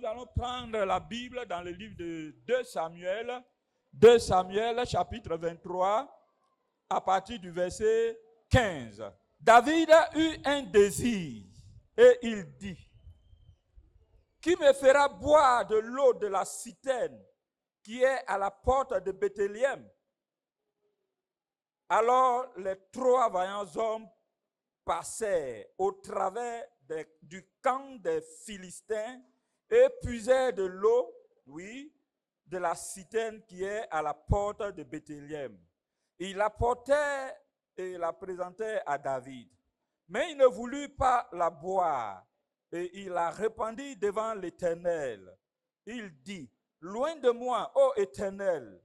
allons prendre la Bible dans le livre de 2 Samuel chapitre 23, à partir du verset 15. David a eu un désir et il dit, qui me fera boire de l'eau de la citerne qui est à la porte de Bethléem? Alors les 3 vaillants hommes passèrent au travers du camp des Philistins et puisèrent de l'eau, de la citerne qui est à la porte de Bethléem. Ils l'apportèrent et la présentèrent à David. Mais il ne voulut pas la boire et il la répandit devant l'Éternel. Il dit, loin de moi, ô Éternel,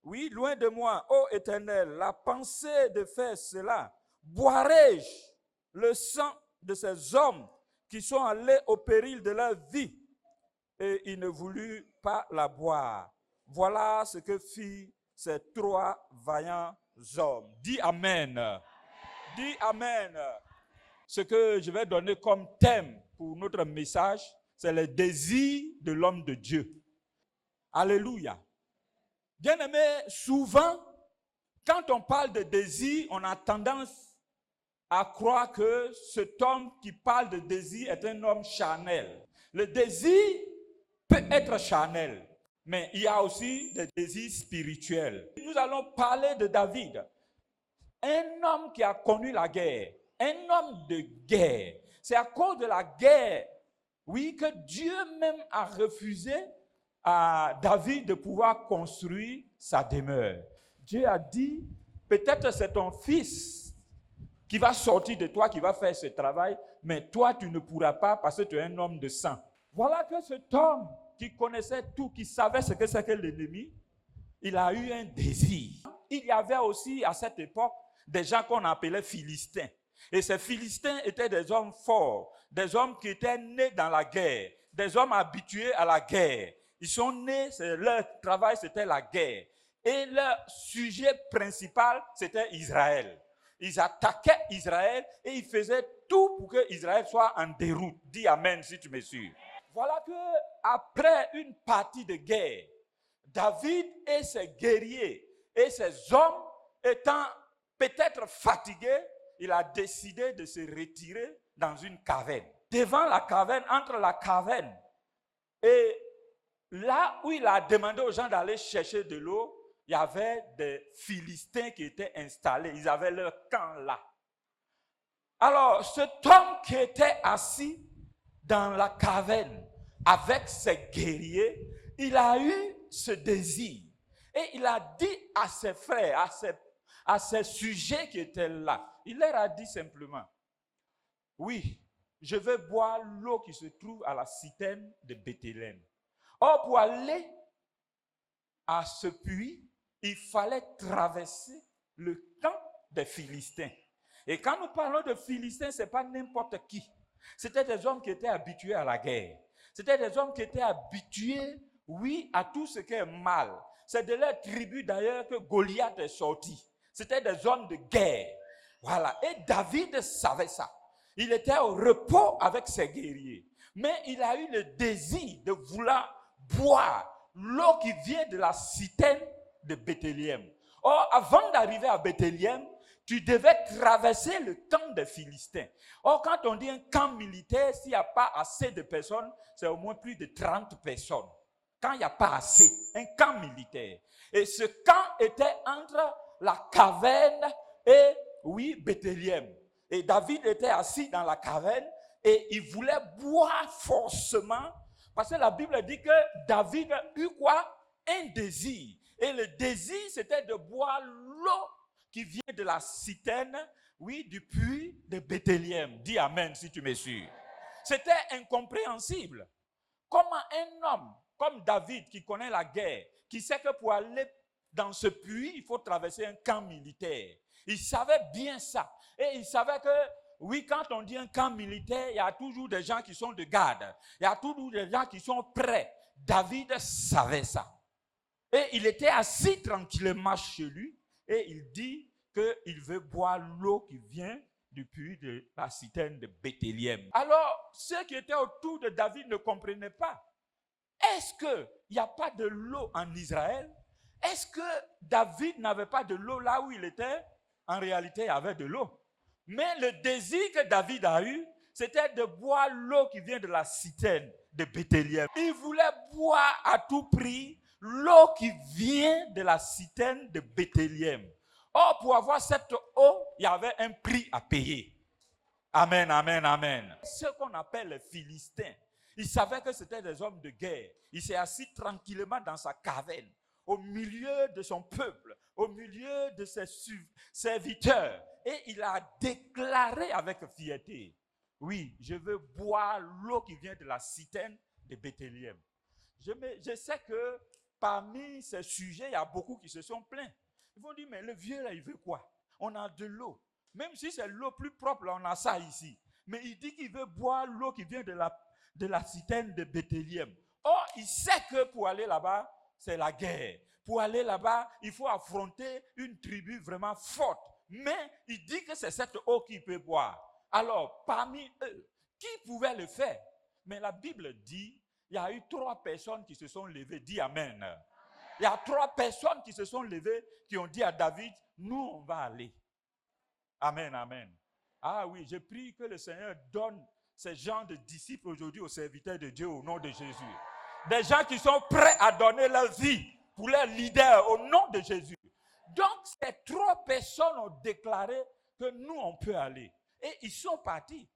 loin de moi, ô Éternel, la pensée de faire cela. Boirai-je le sang de ces hommes qui sont allés au péril de leur vie? Et il ne voulut pas la boire. Voilà ce que firent ces 3 vaillants hommes. Dis Amen. Amen. Dis Amen. Ce que je vais donner comme thème pour notre message, c'est le désir de l'homme de Dieu. Alléluia. Bien-aimés, souvent, quand on parle de désir, on a tendance à croire que cet homme qui parle de désir est un homme charnel. Le désir peut être charnel, mais il y a aussi des désirs spirituels. Nous allons parler de David, un homme qui a connu la guerre, un homme de guerre. C'est à cause de la guerre, que Dieu même a refusé à David de pouvoir construire sa demeure. Dieu a dit, peut-être c'est ton fils qui va sortir de toi, qui va faire ce travail, mais toi, tu ne pourras pas parce que tu es un homme de sang. Voilà que cet homme qui connaissait tout, qui savait ce que c'est que l'ennemi, il a eu un désir. Il y avait aussi à cette époque des gens qu'on appelait Philistins. Et ces Philistins étaient des hommes forts, des hommes qui étaient nés dans la guerre, des hommes habitués à la guerre. Ils sont nés, leur travail c'était la guerre. Et leur sujet principal c'était Israël. Ils attaquaient Israël et ils faisaient tout pour que Israël soit en déroute. Dis Amen si tu me suis. Voilà que après une partie de guerre, David et ses guerriers et ses hommes étant peut-être fatigués, il a décidé de se retirer dans une caverne. Devant la caverne, entre la caverne et là où il a demandé aux gens d'aller chercher de l'eau, il y avait des Philistins qui étaient installés. Ils avaient leur camp là. Alors, cet homme qui était assis dans la caverne avec ses guerriers, il a eu ce désir. Et il a dit à ses frères, à ses sujets qui étaient là, il leur a dit simplement, oui, je vais boire l'eau qui se trouve à la citerne de Bethléem. Or, pour aller à ce puits, il fallait traverser le camp des Philistins. Et quand nous parlons de Philistins, ce n'est pas n'importe qui. C'était des hommes qui étaient habitués à la guerre. C'était des hommes qui étaient habitués, à tout ce qui est mal. C'est de leur tribu d'ailleurs que Goliath est sorti. C'était des hommes de guerre. Voilà. Et David savait ça. Il était au repos avec ses guerriers. Mais il a eu le désir de vouloir boire l'eau qui vient de la citerne de Bethléem. Or, avant d'arriver à Bethléem, tu devais traverser le camp des Philistins. Or, quand on dit un camp militaire, s'il n'y a pas assez de personnes, c'est au moins plus de 30 personnes. Quand il n'y a pas assez, un camp militaire. Et ce camp était entre la caverne et, Bethléem. Et David était assis dans la caverne et il voulait boire forcément parce que la Bible dit que David eut quoi? Un désir. Et le désir, c'était de boire l'eau qui vient de la citerne, du puits de Bethléem. Dis Amen si tu me suis. C'était incompréhensible. Comment un homme comme David qui connaît la guerre, qui sait que pour aller dans ce puits, il faut traverser un camp militaire. Il savait bien ça. Et il savait que, quand on dit un camp militaire, il y a toujours des gens qui sont de garde. Il y a toujours des gens qui sont prêts. David savait ça. Et il était assis tranquillement chez lui et il dit qu'il veut boire l'eau qui vient du puits de la citerne de Bethléem. Alors, ceux qui étaient autour de David ne comprenaient pas. Est-ce qu'il n'y a pas de l'eau en Israël? Est-ce que David n'avait pas de l'eau là où il était? En réalité, il y avait de l'eau. Mais le désir que David a eu, c'était de boire l'eau qui vient de la citerne de Bethléem. Il voulait boire à tout prix l'eau qui vient de la citerne de Bethléem. Or, pour avoir cette eau, il y avait un prix à payer. Amen, amen, amen. Ce qu'on appelle les Philistins, ils savaient que c'était des hommes de guerre. Il s'est assis tranquillement dans sa caverne, au milieu de son peuple, au milieu de ses serviteurs. Et il a déclaré avec fierté, oui, je veux boire l'eau qui vient de la citerne de Bethléem. Je sais que parmi ces sujets, il y a beaucoup qui se sont plaints. Ils vont dire, mais le vieux là, il veut quoi? On a de l'eau. Même si c'est l'eau plus propre, là, on a ça ici. Mais il dit qu'il veut boire l'eau qui vient de la citerne de Bethléem. Or, il sait que pour aller là-bas, c'est la guerre. Pour aller là-bas, il faut affronter une tribu vraiment forte. Mais il dit que c'est cette eau qu'il peut boire. Alors, parmi eux, qui pouvait le faire? Mais la Bible dit, il y a eu 3 personnes qui se sont levées. Dis Amen. Il y a 3 personnes qui se sont levées, qui ont dit à David, nous, on va aller. Amen, amen. Ah oui, je prie que le Seigneur donne ces gens de disciples aujourd'hui aux serviteurs de Dieu au nom de Jésus. Des gens qui sont prêts à donner leur vie pour leur leader au nom de Jésus. Donc, ces 3 personnes ont déclaré que nous, on peut aller. Et ils sont partis.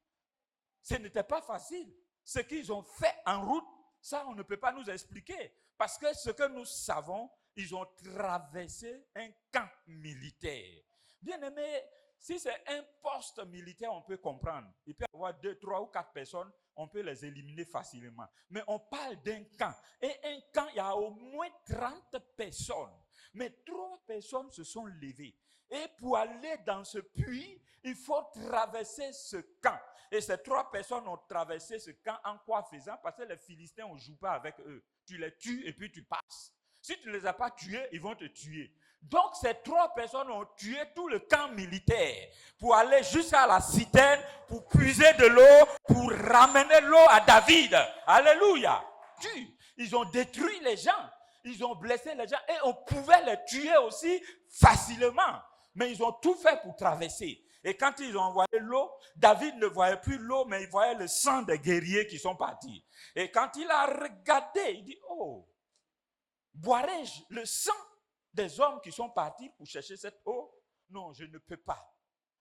Ce n'était pas facile. Ce qu'ils ont fait en route, ça, on ne peut pas nous expliquer. Parce que ce que nous savons, ils ont traversé un camp militaire. Bien aimé, si c'est un poste militaire, on peut comprendre. Il peut y avoir 2, 3 ou 4 personnes, on peut les éliminer facilement. Mais on parle d'un camp. Et un camp, il y a au moins 30 personnes. Mais 3 personnes se sont levées. Et pour aller dans ce puits, il faut traverser ce camp. Et ces 3 personnes ont traversé ce camp en quoi faisant? Parce que les Philistins, on ne joue pas avec eux. Tu les tues et puis tu passes. Si tu ne les as pas tués, ils vont te tuer. Donc ces 3 personnes ont tué tout le camp militaire pour aller jusqu'à la citerne, pour puiser de l'eau, pour ramener l'eau à David. Alléluia. Ils ont détruit les gens. Ils ont blessé les gens et on pouvait les tuer aussi facilement. Mais ils ont tout fait pour traverser. Et quand ils ont envoyé l'eau, David ne voyait plus l'eau, mais il voyait le sang des guerriers qui sont partis. Et quand il a regardé, il dit, oh, boirai-je le sang des hommes qui sont partis pour chercher cette eau? Non, je ne peux pas.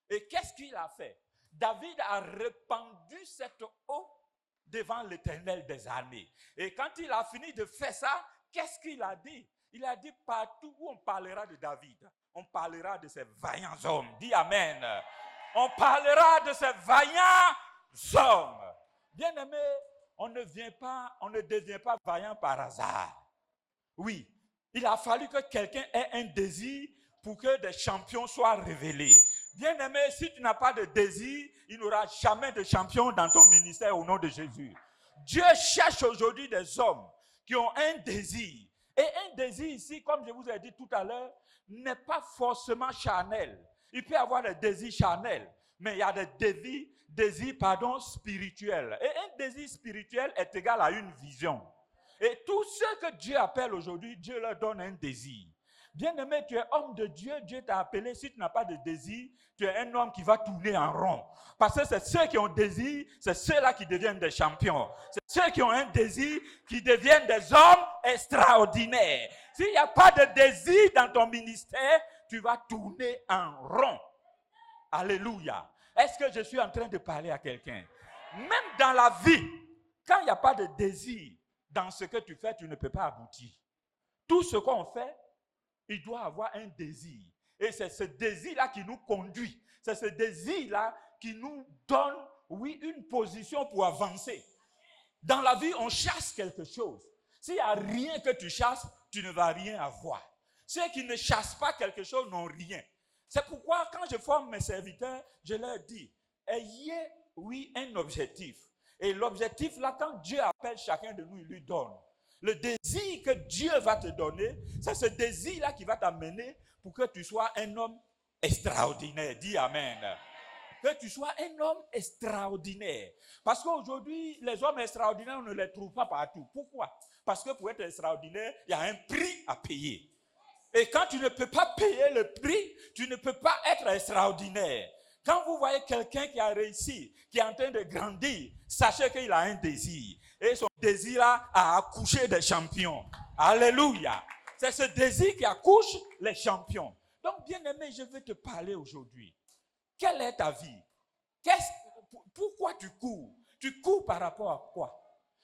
Et qu'est-ce qu'il a fait? David a répandu cette eau devant l'Éternel des armées. Et quand il a fini de faire ça, qu'est-ce qu'il a dit? Il a dit, partout où on parlera de David, on parlera de ces vaillants hommes. Dis Amen. On parlera de ces vaillants hommes. Bien aimé, on ne devient pas vaillant par hasard. Oui, il a fallu que quelqu'un ait un désir pour que des champions soient révélés. Bien aimé, si tu n'as pas de désir, il n'y aura jamais de champion dans ton ministère au nom de Jésus. Dieu cherche aujourd'hui des hommes qui ont un désir. Et un désir ici, comme je vous ai dit tout à l'heure, n'est pas forcément charnel. Il peut y avoir des désirs charnels, mais il y a des désirs spirituels. Et un désir spirituel est égal à une vision. Et tous ceux que Dieu appelle aujourd'hui, Dieu leur donne un désir. Bien-aimé, tu es homme de Dieu, Dieu t'a appelé. Si tu n'as pas de désir, tu es un homme qui va tourner en rond. Parce que c'est ceux qui ont désir, c'est ceux-là qui deviennent des champions. C'est ceux qui ont un désir qui deviennent des hommes extraordinaires. S'il n'y a pas de désir dans ton ministère, tu vas tourner en rond. Alléluia. Est-ce que je suis en train de parler à quelqu'un? Même dans la vie, quand il n'y a pas de désir dans ce que tu fais, tu ne peux pas aboutir. Tout ce qu'on fait, il doit avoir un désir. Et c'est ce désir-là qui nous conduit. C'est ce désir-là qui nous donne, oui, une position pour avancer. Dans la vie, on chasse quelque chose. S'il n'y a rien que tu chasses, tu ne vas rien avoir. Ceux qui ne chassent pas quelque chose n'ont rien. C'est pourquoi, quand je forme mes serviteurs, je leur dis, ayez, oui, un objectif. Et l'objectif, là, quand Dieu appelle chacun de nous, il lui donne. Le désir que Dieu va te donner, c'est ce désir-là qui va t'amener pour que tu sois un homme extraordinaire. Dis Amen. que tu sois un homme extraordinaire. Parce qu'aujourd'hui, les hommes extraordinaires, on ne les trouve pas partout. Pourquoi? Parce que pour être extraordinaire, il y a un prix à payer. Et quand tu ne peux pas payer le prix, tu ne peux pas être extraordinaire. Quand vous voyez quelqu'un qui a réussi, qui est en train de grandir, sachez qu'il a un désir. Et son désir-là a accouché des champions. Alléluia. C'est ce désir qui accouche les champions. Donc, bien-aimé, je veux te parler aujourd'hui. Quelle est ta vie? Pourquoi tu cours? Tu cours par rapport à quoi?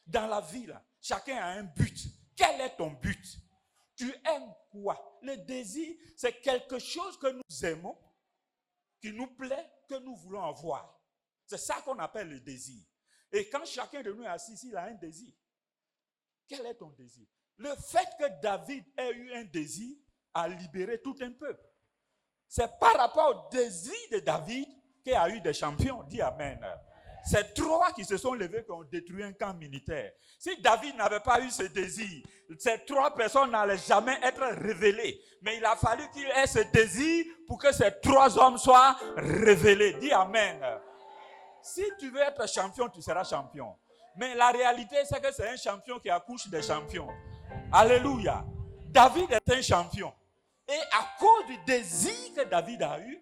Dans la vie, là, chacun a un but. Quel est ton but? Tu aimes quoi? Le désir, c'est quelque chose que nous aimons, qui nous plaît, que nous voulons avoir. C'est ça qu'on appelle le désir. Et quand chacun de nous est assis ici, il a un désir. Quel est ton désir? Le fait que David ait eu un désir a libéré tout un peuple. C'est par rapport au désir de David qu'il y a eu des champions. Dis Amen. C'est trois qui se sont levés qui ont détruit un camp militaire. Si David n'avait pas eu ce désir, ces trois personnes n'allaient jamais être révélées. Mais il a fallu qu'il ait ce désir pour que ces trois hommes soient révélés. Dis Amen. Si tu veux être champion, tu seras champion. Mais la réalité, c'est que c'est un champion qui accouche des champions. Alléluia. David est un champion. Et à cause du désir que David a eu,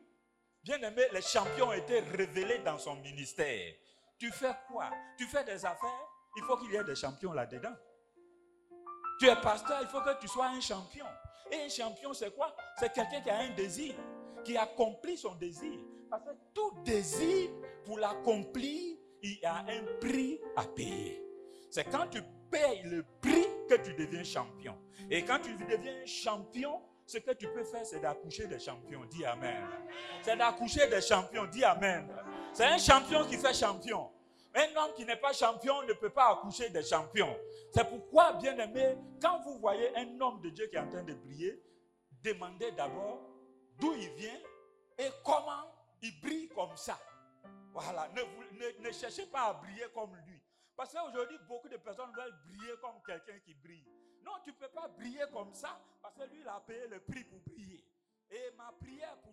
bien aimé, les champions ont été révélés dans son ministère. Tu fais quoi? Tu fais des affaires? Il faut qu'il y ait des champions là-dedans. Tu es pasteur, il faut que tu sois un champion. Et un champion, c'est quoi? C'est quelqu'un qui a un désir, qui accomplit son désir. Parce que tout désir, pour l'accomplir, il y a un prix à payer. C'est quand tu payes le prix que tu deviens champion. Et quand tu deviens champion, ce que tu peux faire, c'est d'accoucher des champions. Dis Amen. C'est d'accoucher des champions. Dis Amen. C'est un champion qui fait champion. Un homme qui n'est pas champion ne peut pas accoucher des champions. C'est pourquoi, bien aimé, quand vous voyez un homme de Dieu qui est en train de briller, demandez d'abord d'où il vient et comment il brille comme ça. Voilà. Ne cherchez pas à briller comme lui. Parce qu'aujourd'hui, beaucoup de personnes veulent briller comme quelqu'un qui brille. Non, tu ne peux pas briller comme ça parce que lui, il a payé le prix pour briller. Et ma prière pour